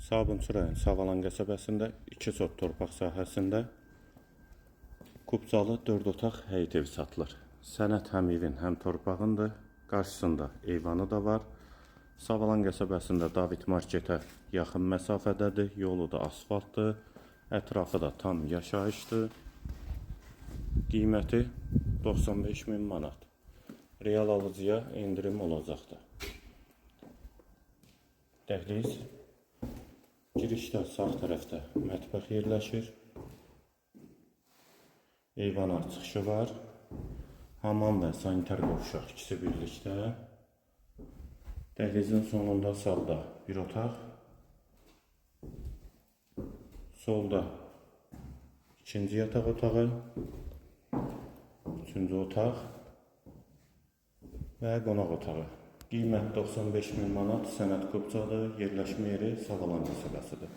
Sabunçu rayon Savalan qəsəbəsində 2 sot torpaq sahəsində kubcalı 4 otaq həyət evi satılır. Sənəd həm evin, həm torpağındır. Qarşısında eyvanı da var. Savalan qəsəbəsində David marketə yaxın məsafədədir. Yolu da asfaltdır. Ətrafı da tam yaşayışdır. Qiyməti 95.000 manat. Real alıcıya indirim olacaqdır. Dəhliz. Girişdə sağ tərəfdə mətbəx yerləşir. Eyvana çıxışı var. Hamam və sanitar qovşaq ikisi birlikdə. Dəhlizin sonunda sağda bir otaq. Solda ikinci yataq otağı. Üçüncü otaq və qonaq otağı. Qiymət 95.000 manat, sənəd kubcadır, yerləşmə yeri Savalan qəsəbəsidir.